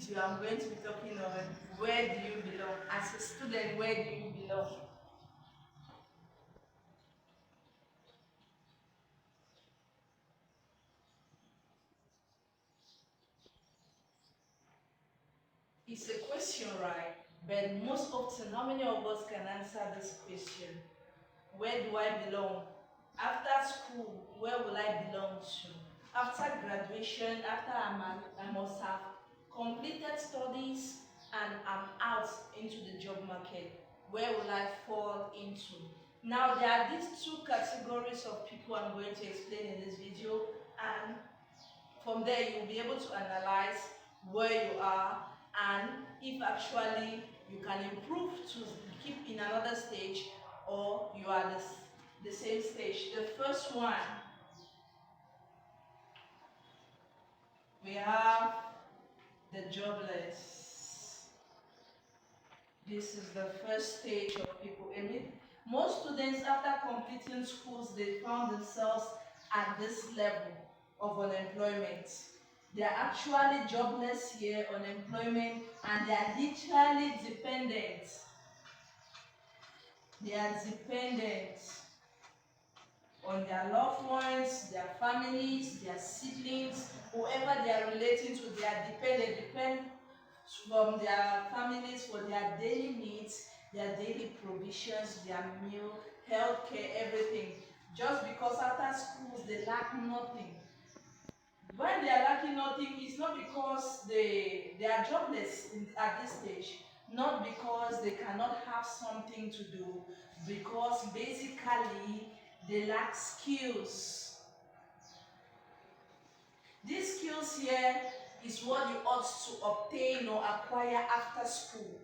video, I'm going to be talking on where do you belong. As a student, where do you belong? It's a question, right? But most often, how many of us can answer this question? Where do I belong? After school, where will I belong to? After graduation, I must have completed studies and I'm out into the job market. Where will I fall into? Now, there are these two categories of people I'm going to explain in this video, and from there you'll be able to analyze where you are and if actually you can improve to keep in another stage or you are the same stage. The first one, we have the jobless. This is the first stage of people. I mean, most students after completing schools, they found themselves at this level of unemployment. They are actually jobless here, unemployment, and they are literally dependent. They are dependent on their loved ones, their families, their siblings, whoever they are relating to. They are depend from their families for their daily needs, their daily provisions, their meal, healthcare, everything. Just because after schools they lack nothing. When they are lacking nothing, it's not because they are jobless at this stage, not because they cannot have something to do, because basically they lack skills. These skills here is what you ought to obtain or acquire after school.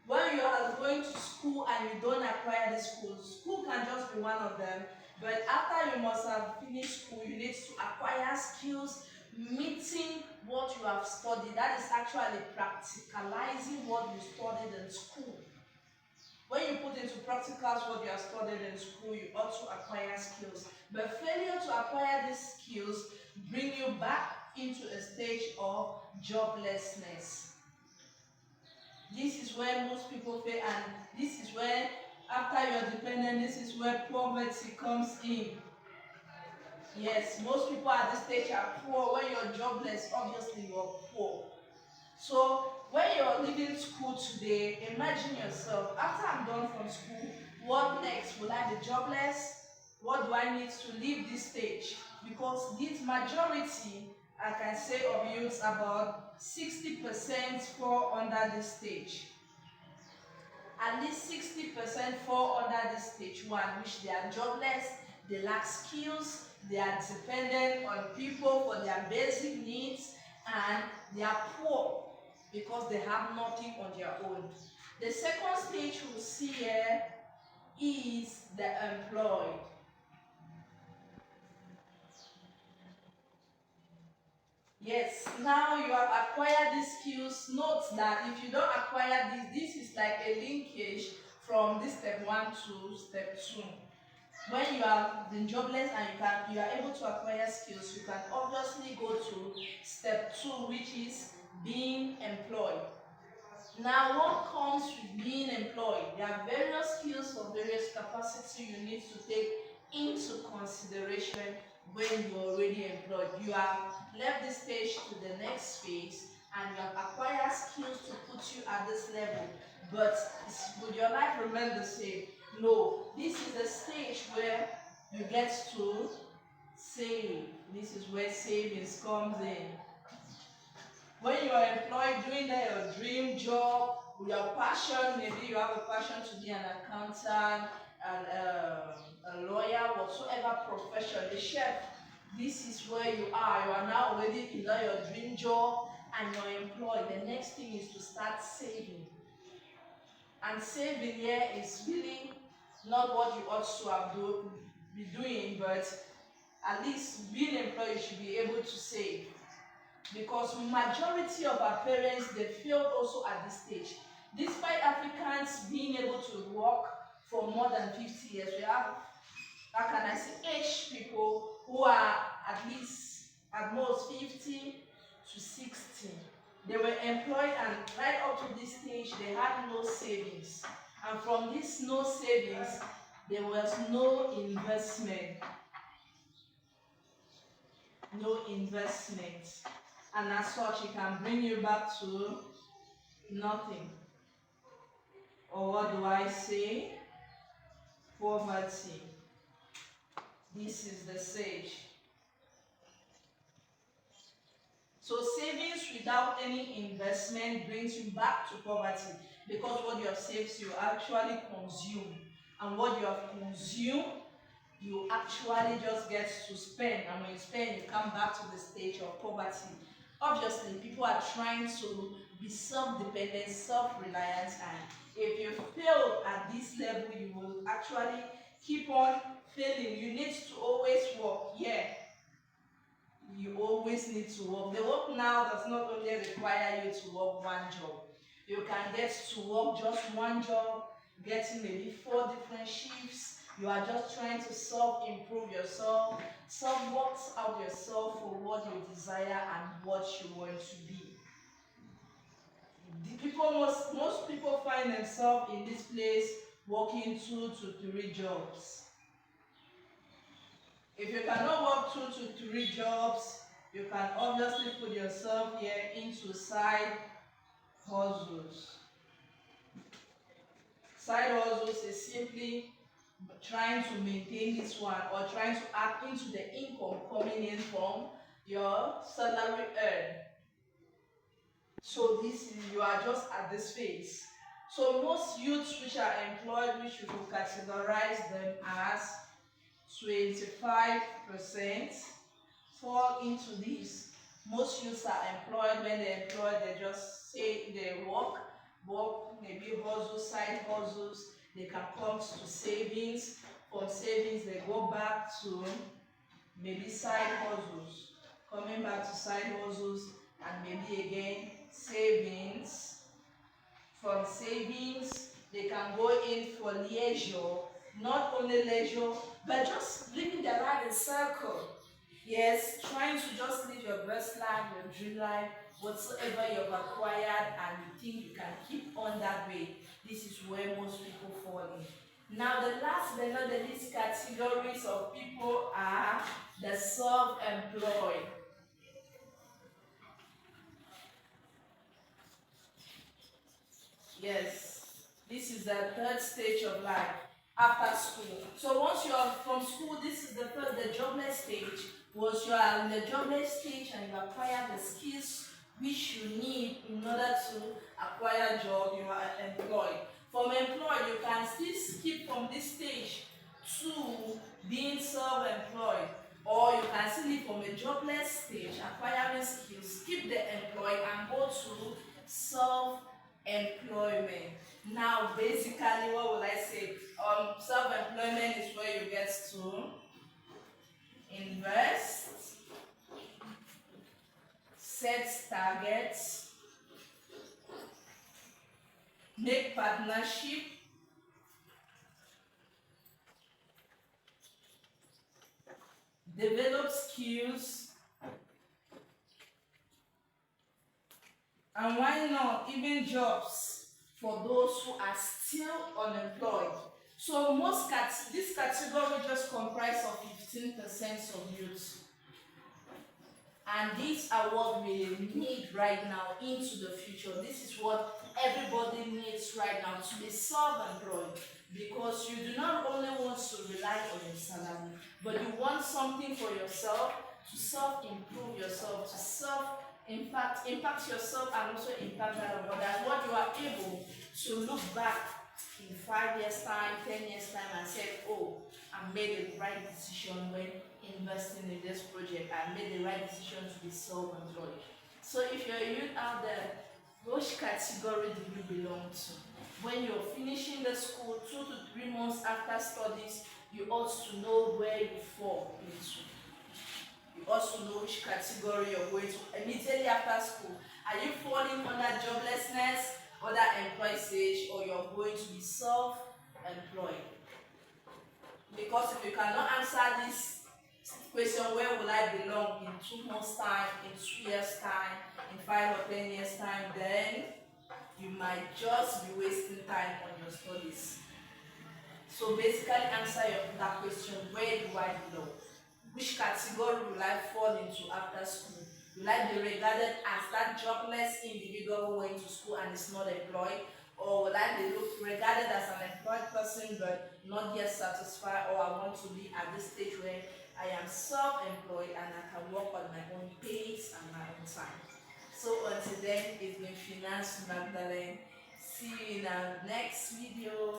When you are going to school and you don't acquire the skills, school can just be one of them, but after you must have finished school, you need to acquire skills meeting what you have studied. That is actually practicalizing what you studied in school. When you put into practicals what you have studied in school, you ought to acquire skills. But failure to acquire these skills bring you back into a stage of joblessness. This is where most people fail, and this is where, after you're dependent, this is where poverty comes in. Yes, most people at this stage are poor. When you're jobless, obviously you're poor. So when you're leaving school today, imagine yourself, after I'm done from school, what next? Will I be jobless? What do I need to leave this stage? Because this majority, I can say, of youths, about 60% fall under this stage. At least 60% fall under this stage one, which they are jobless, they lack skills, they are dependent on people for their basic needs, and they are poor because they have nothing on their own. The second stage we'll see here is the employed. Yes, now you have acquired these skills. Note that if you don't acquire this is like a linkage from this step 1 to step 2. When you have been jobless and you are able to acquire skills, you can obviously go to step 2, which is being employed. Now, what comes with being employed? There are various skills for various capacities you need to take into consideration when you're already employed. You have left this stage to the next phase and you have acquired skills to put you at this level. But would your life remain the same? No. This is the stage where you get to save. This is where savings comes in. When you are employed, doing that your dream job, your passion, maybe you have a passion to be an accountant, a lawyer, whatsoever profession, a chef, this is where you are. You are now already in your dream job and you're employed. The next thing is to start saving. And saving here is really not what you ought to have be doing, but at least being employed, you should be able to save. Because majority of our parents, they failed also at this stage. Despite Africans being able to work for more than 50 years, we have, how can I say, aged people who are at least, at most 50 to 60. They were employed, and right up to this stage they had no savings, and from this no savings there was no investment. No investment, and as such it can bring you back to nothing, or what do I say, poverty. This is the sage. So savings without any investment brings you back to poverty, because what you have saved you actually consume, and what you have consumed you actually just get to spend, and when you spend you come back to the stage of poverty. Obviously people are trying to be self-dependent, self-reliant, and if you fail at this level you will actually keep on failing. You need to always work. Yeah, you always need to work. The work now does not only require you to work one job. You can get to work just one job, getting maybe 4 different shifts. You are just trying to self-improve yourself, self-work out yourself for what you desire and what you want to be. Most people find themselves in this place working 2 to 3 jobs. If you cannot work 2 to 3 jobs, you can obviously put yourself here into side hustles. Side hustles is simply trying to maintain this one, or trying to add into the income coming in from your salary earned. So this is, you are just at this phase. So most youths which are employed, which you could categorize them as 25%, fall into this. Most youths are employed. When they're employed, they just say they work, maybe hustle, side hustles. They can come to savings. From savings, they go back to maybe side hustles, coming back to side hustles, and maybe again savings. From savings, they can go in for leisure, not only leisure, but just living their life in circle. Yes, trying to just live your best life, your dream life, whatsoever you've acquired and you think you can keep on that way. This is where most people fall in. Now the last but not the least categories of people are the self-employed. Yes, this is the third stage of life after school. So once you are from school, this is the jobless stage. Once you are in the jobless stage and you acquire the skills which you need in order to acquire a job, you are employed. From employed, you can still skip from this stage to being self-employed, or you can still leave from a jobless stage, acquiring skills, skip the employed and go to self-employment. Now basically what will I say, self-employment is where you get to invest, set targets, make partnership, develop skills, and why not even jobs for those who are still unemployed. So this category just comprises of 15% of youths. And these are what we need right now into the future. This is what everybody needs right now, to be self-employed, because you do not only want to rely on your salary, but you want something for yourself, to self-improve yourself, to self-impact yourself, and also impact that of others. What you are able to look back in 5 years time, 10 years time and say, oh, I made the right decision when investing in this project. I made the right decision to be self-employed. So if you're a youth out there, which category do you belong to? When you're finishing the school 2 to 3 months after studies, you ought to know where you fall into. You also know which category you're going to immediately after school. Are you falling under joblessness, other employed stage, or you're going to be self-employed? Because if you cannot answer this Question: where will I belong in 2 months' time, in 2 years' time, in 5 or 10 years' time? Then you might just be wasting time on your studies. So basically answer that question: where do I belong? Which category will I fall into after school? Will I be regarded as that jobless individual who went to school and is not employed? Or will I be regarded as an employed person but not yet satisfied, or I want to be at this stage where I am self-employed and I can work on my own pace and my own time? So until then, it's been Finance Magdalene. See you in our next video.